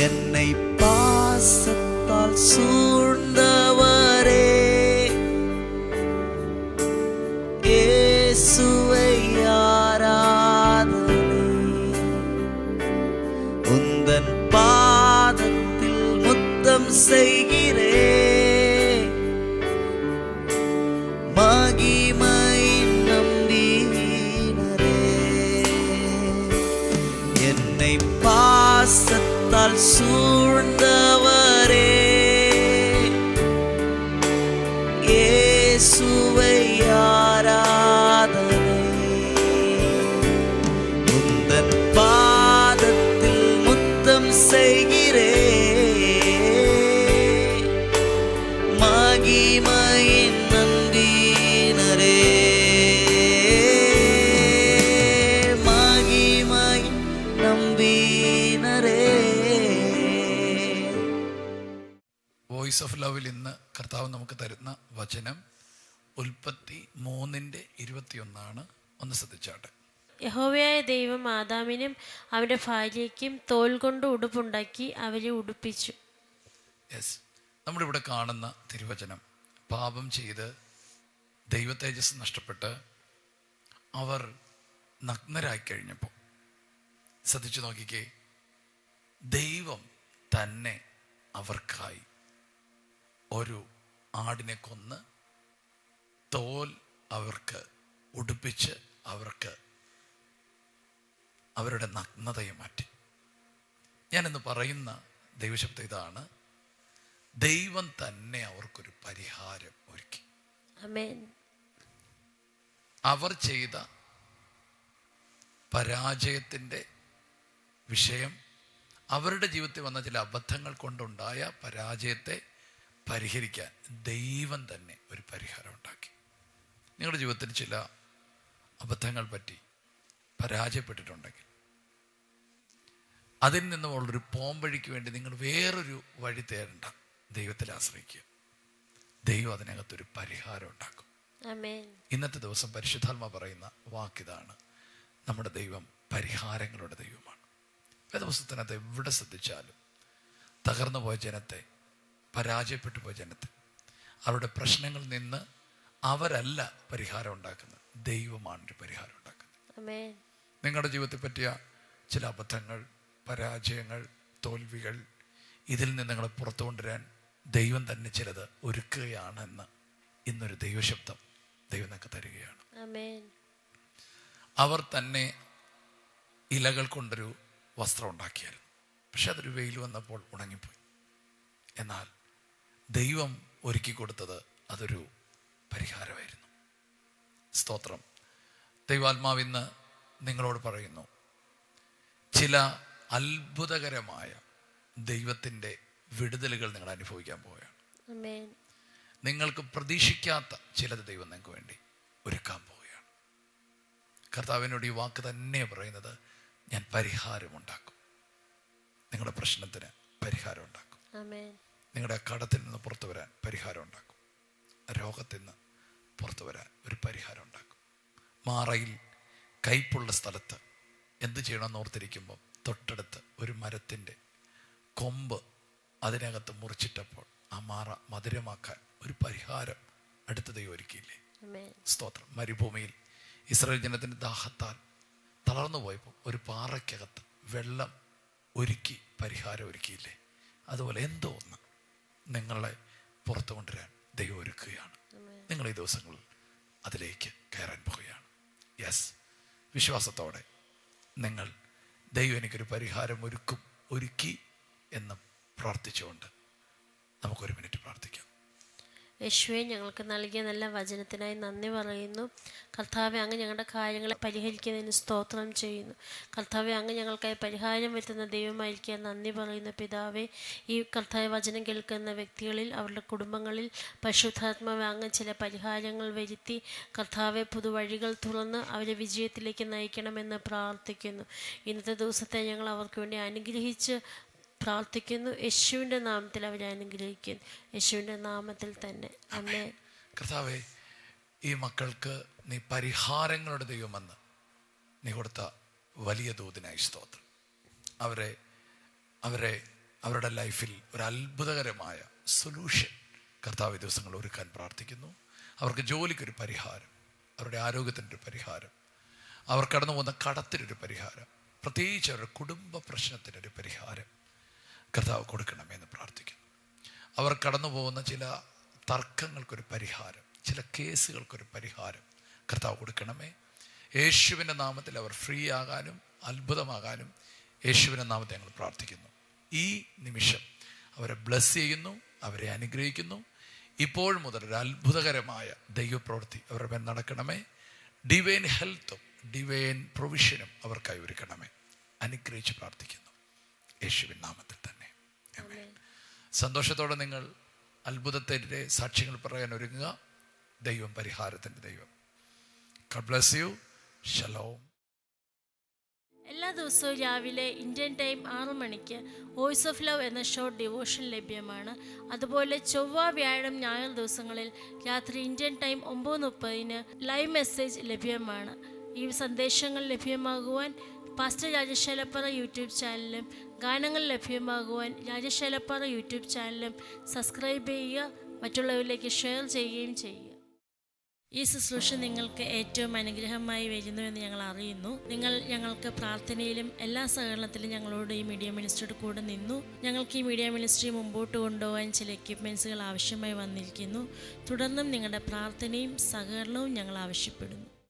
என்னை பாசத்தால் சூழ்ந்தவரே, இயேசுவை ஆராதனை. உந்தன் பாதத்தில் முத்தம் செய்கிறே, மகிமை நம்பினரே. என்னை பாசத்தால் சூழ்ந்தவரே, இயேசுவை ஆராதனை. உந்தன் பாதத்தில் முத்தம் செய்கிறே, மகிமையின் நம்பினரே. மகிமை നമ്പീനരേ. വോയിസ് ഓഫ് ലവിൽ ഇന്ന് കർത്താവ് നമുക്ക് തരുന്ന വചനം ഉൽപ്പത്തി 3:21. ഒന്ന് ശ്രദ്ധിച്ചാട്ടെ. യഹോവയായ ദൈവം ആദാമിനും അവൻ്റെ ഭാര്യയ്ക്കും തോൽ കൊണ്ട് ഉടുപ്പുണ്ടാക്കി അവരെ ഉടുപ്പിച്ചു. യെസ്, നമ്മുടെ ഇവിടെ കാണുന്ന തിരുവചനം, പാപം ചെയ്ത് ദൈവ തേജസ് നഷ്ടപ്പെട്ട് അവർ നഗ്നരായി കഴിഞ്ഞപ്പോൾ ശ്രദ്ധിച്ചു നോക്കിക്കേ, ദൈവം തന്നെ അവർക്കായി ഒരു ആടിനെ കൊന്ന് തോൽ അവർക്ക് ഉടുപ്പിച്ച് അവർക്ക് അവരുടെ നഗ്നതയെ മാറ്റി. ഞാനിന്ന് പറയുന്ന ദൈവശബ്ദം ഇതാണ്: ദൈവം തന്നെ അവർക്കൊരു പരിഹാരം ഒരുക്കി. ആമേൻ. അവർ ചെയ്ത പരാജയത്തിൻ്റെ വിഷയം, അവരുടെ ജീവിതത്തിൽ വന്ന ചില അബദ്ധങ്ങൾ കൊണ്ടുണ്ടായ പരാജയത്തെ പരിഹരിക്കാൻ ദൈവം തന്നെ ഒരു പരിഹാരം ഉണ്ടാക്കി. നിങ്ങളുടെ ജീവിതത്തിൽ ചില അബദ്ധങ്ങൾ പറ്റി പരാജയപ്പെട്ടിട്ടുണ്ടെങ്കിൽ അതിൽ നിന്നുമുള്ളൊരു പോംവഴിക്ക് വേണ്ടി നിങ്ങൾ വേറൊരു വഴി തേടണ്ട, ദൈവത്തിൽ ആശ്രയിക്കുക. ദൈവം അതിനകത്തൊരു പരിഹാരം ഉണ്ടാക്കും. ഇന്നത്തെ ദിവസം പരിശുദ്ധാത്മാ പറയുന്ന വാക്കിതാണ്: നമ്മുടെ ദൈവം പരിഹാരങ്ങളുടെ ദൈവമാണ്. വേദപുസ്തകത്തിനകത്ത് എവിടെ ശ്രദ്ധിച്ചാലും തകർന്നു പോയ ജനത്തെ, പരാജയപ്പെട്ടു പോയ ജനത്തെ, അവരുടെ പ്രശ്നങ്ങളിൽ നിന്ന് അവരല്ല പരിഹാരം ഉണ്ടാക്കുന്നത്, ദൈവമാണ് ഒരു പരിഹാരം ഉണ്ടാക്കുന്നത്. നിങ്ങളുടെ ജീവിതത്തിൽ പറ്റിയ ചില അബദ്ധങ്ങൾ, പരാജയങ്ങൾ, തോൽവികൾ, ഇതിൽ നിന്ന് നിങ്ങളെ പുറത്തു കൊണ്ടുവരാൻ ദൈവം തന്നെ ചിലത് ഒരുക്കുകയാണെന്ന് ഇന്നൊരു ദൈവശബ്ദം ദൈവം നിങ്ങൾക്ക് തരികയാണ്. അവർ തന്നെ ഇലകൾ കൊണ്ടൊരു വസ്ത്രം ഉണ്ടാക്കിയായിരുന്നു. പക്ഷെ അതൊരു വെയിൽ വന്നപ്പോൾ ഉണങ്ങിപ്പോയി. എന്നാൽ ദൈവം ഒരുക്കി കൊടുത്തത് അതൊരു പരിഹാരമായിരുന്നു. സ്തോത്രം. ദൈവാത്മാവ് ഇന്ന് നിങ്ങളോട് പറയുന്നു, ചില അത്ഭുതകരമായ ദൈവത്തിൻ്റെ വിടുതലുകൾ നിങ്ങൾ അനുഭവിക്കാൻ പോവുകയാണ്. നിങ്ങൾക്ക് പ്രതീക്ഷിക്കാത്ത ചിലത് ദൈവം നിങ്ങൾക്ക് വേണ്ടി ഒരുക്കാൻ പോവുകയാണ്. കർത്താവിനോട് ഈ വാക്ക് തന്നെ പറയുന്നത്: ഞാൻ പരിഹാരമുണ്ടാക്കും. നിങ്ങളുടെ പ്രശ്നത്തിന് പരിഹാരം ഉണ്ടാക്കും. നിങ്ങളുടെ കടത്തിൽ നിന്ന് പുറത്തു വരാൻ പരിഹാരം ഉണ്ടാക്കും. രോഗത്തിൽ നിന്ന് പുറത്തു വരാൻ ഒരു പരിഹാരം ഉണ്ടാക്കും. മാറയിൽ കയ്പുള്ള സ്ഥലത്ത് എന്ത് ചെയ്യണമെന്ന് ഓർത്തിരിക്കുമ്പോൾ തൊട്ടടുത്ത് ഒരു മരത്തിൻ്റെ കൊമ്പ് അതിനകത്ത് മുറിച്ചിട്ടപ്പോൾ ആ മാറ മധുരമാക്കാൻ ഒരു പരിഹാരം അടുത്ത ദൈവം ഒരുക്കിയില്ലേ? സ്തോത്രം. മരുഭൂമിയിൽ ഇസ്രായേൽ ജനത്തിൻ്റെ ദാഹത്താൽ തളർന്നു പോയപ്പോൾ ഒരു പാറയ്ക്കകത്ത് വെള്ളം ഒരുക്കി പരിഹാരം ഒരുക്കിയില്ലേ? അതുപോലെ എന്തോ ഒന്ന് നിങ്ങളെ പുറത്തു കൊണ്ടുവരാൻ ദൈവം ഒരുക്കുകയാണ്. നിങ്ങൾ ഈ ദിവസങ്ങളിൽ അതിലേക്ക് കയറാൻ പോവുകയാണ്. യെസ്, വിശ്വാസത്തോടെ നിങ്ങൾ ദൈവം എനിക്കൊരു പരിഹാരം ഒരുക്കി എന്ന് പ്രാർത്ഥിച്ചുകൊണ്ട് നമുക്കൊരു മിനിറ്റ് പ്രാർത്ഥിക്കാം. യേശുവേ, ഞങ്ങൾക്ക് നൽകിയ നല്ല വചനത്തിനായി നന്ദി പറയുന്നു. കർത്താവെ, അങ്ങ് ഞങ്ങളുടെ കാര്യങ്ങളെ പരിഹരിക്കുന്നതിന് സ്തോത്രം ചെയ്യുന്നു. കർത്താവെ, അങ്ങ് ഞങ്ങൾക്കായി പരിഹാരം വരുത്തുന്ന ദൈവമായിരിക്കാൻ നന്ദി പറയുന്നു. പിതാവേ, ഈ കർത്താവ് വചനം കേൾക്കുന്ന വ്യക്തികളിൽ, അവരുടെ കുടുംബങ്ങളിൽ പരിശുദ്ധാത്മാവെ അങ്ങ് ചില പരിഹാരങ്ങൾ വരുത്തി കർത്താവെ പുതുവഴികൾ തുറന്ന് അവരെ വിജയത്തിലേക്ക് നയിക്കണമെന്ന് പ്രാർത്ഥിക്കുന്നു. ഇന്നത്തെ ദിവസത്തെ ഞങ്ങൾ അവർക്ക് വേണ്ടി അനുഗ്രഹിച്ച് പ്രാർത്ഥിക്കുന്നു. യേശുവിൻ്റെ നാമത്തിൽ അവരെ അനുഗ്രഹിക്കുന്നു. യേശുവിൻ്റെ നാമത്തിൽ തന്നെ ആമേൻ. കർത്താവേ, ഈ മക്കൾക്ക് നീ പരിഹാരങ്ങളുടെ ദൈവമെന്ന് നീ കൊടുത്ത വലിയ ദൂതിനായി സ്തോത്രം. അവരെ അവരുടെ ലൈഫിൽ ഒരു അത്ഭുതകരമായ സൊല്യൂഷൻ കർത്താവ് ഈ ദിവസങ്ങൾ ഒരുക്കാൻ പ്രാർത്ഥിക്കുന്നു. അവർക്ക് ജോലിക്കൊരു പരിഹാരം, അവരുടെ ആരോഗ്യത്തിനൊരു പരിഹാരം, അവർ കടന്നു പോകുന്ന കടത്തിനൊരു പരിഹാരം, പ്രത്യേകിച്ച് അവരുടെ കുടുംബ പ്രശ്നത്തിനൊരു പരിഹാരം കർത്താവ് കൊടുക്കണമെന്ന് പ്രാർത്ഥിക്കുന്നു. അവർ കടന്നു പോകുന്ന ചില തർക്കങ്ങൾക്കൊരു പരിഹാരം, ചില കേസുകൾക്കൊരു പരിഹാരം കർത്താവ് കൊടുക്കണമേ. യേശുവിൻ്റെ നാമത്തിൽ അവർ ഫ്രീ ആകാനും അത്ഭുതമാകാനും യേശുവിൻ്റെ നാമത്തെ ഞങ്ങൾ പ്രാർത്ഥിക്കുന്നു. ഈ നിമിഷം അവരെ ബ്ലെസ് ചെയ്യുന്നു, അവരെ അനുഗ്രഹിക്കുന്നു. ഇപ്പോൾ മുതൽ ഒരു അത്ഭുതകരമായ ദൈവപ്രവൃത്തി അവരുടെ മേൽ നടക്കണമേ. ഡിവൈൻ ഹെൽത്തും ഡിവൈൻ പ്രൊവിഷനും അവർക്കായി ഒരുക്കണമേ. അനുഗ്രഹിച്ച് പ്രാർത്ഥിക്കുന്നു യേശുവിൻ നാമത്തിൽ തന്നെ. സന്തോഷത്തോടെ നിങ്ങൾ അത്ഭുതത്തിൻ്റെ സാക്ഷ്യങ്ങൾ പറയാൻ ഒരുങ്ങുക. ദൈവം പരിഹാരത്തിൻ്റെ ദൈവം. God bless you. Shalom. എല്ലാ ദിവസവും രാവിലെ ഇന്ത്യൻ ടൈം 6 മണിക്ക് വോയിസ് ഓഫ് ലവ് എന്ന ഷോർട്ട് ഡിവോഷൻ ലഭ്യമാണ്. അതുപോലെ ചൊവ്വ, വ്യാഴം, ഞായർ ദിവസങ്ങളിൽ രാത്രി ഇന്ത്യൻ ടൈം 9:30 ലൈവ് മെസ്സേജ് ലഭ്യമാണ്. ഈ സന്ദേശങ്ങൾ ലഭ്യമാകുവാൻ പാസ്റ്റർ രാജേഷ് ഏലപ്പാറ യൂട്യൂബ് ചാനലും ഗാനങ്ങൾ ലഭ്യമാകുവാൻ രാജേഷ് ഏലപ്പാറ യൂട്യൂബ് ചാനലും സബ്സ്ക്രൈബ് ചെയ്യുക, മറ്റുള്ളവരിലേക്ക് ഷെയർ ചെയ്യുകയും ചെയ്യുക. ഈ ശുശ്രൂഷ നിങ്ങൾക്ക് ഏറ്റവും അനുഗ്രഹമായി വരുന്നുവെന്ന് ഞങ്ങൾ അറിയുന്നു. നിങ്ങൾ ഞങ്ങൾക്ക് പ്രാർത്ഥനയിലും എല്ലാ സഹകരണത്തിലും ഞങ്ങളോട് ഈ മീഡിയ മിനിസ്ട്രിയുടെ കൂടെ നിന്നു. ഞങ്ങൾക്ക് ഈ മീഡിയ മിനിസ്ട്രി മുമ്പോട്ട് കൊണ്ടുപോകാൻ ചില എക്യുപ്മെൻറ്റ്സുകൾ ആവശ്യമായി വന്നിരിക്കുന്നു. തുടർന്നും നിങ്ങളുടെ പ്രാർത്ഥനയും സഹകരണവും ഞങ്ങൾ ആവശ്യപ്പെടുന്നു.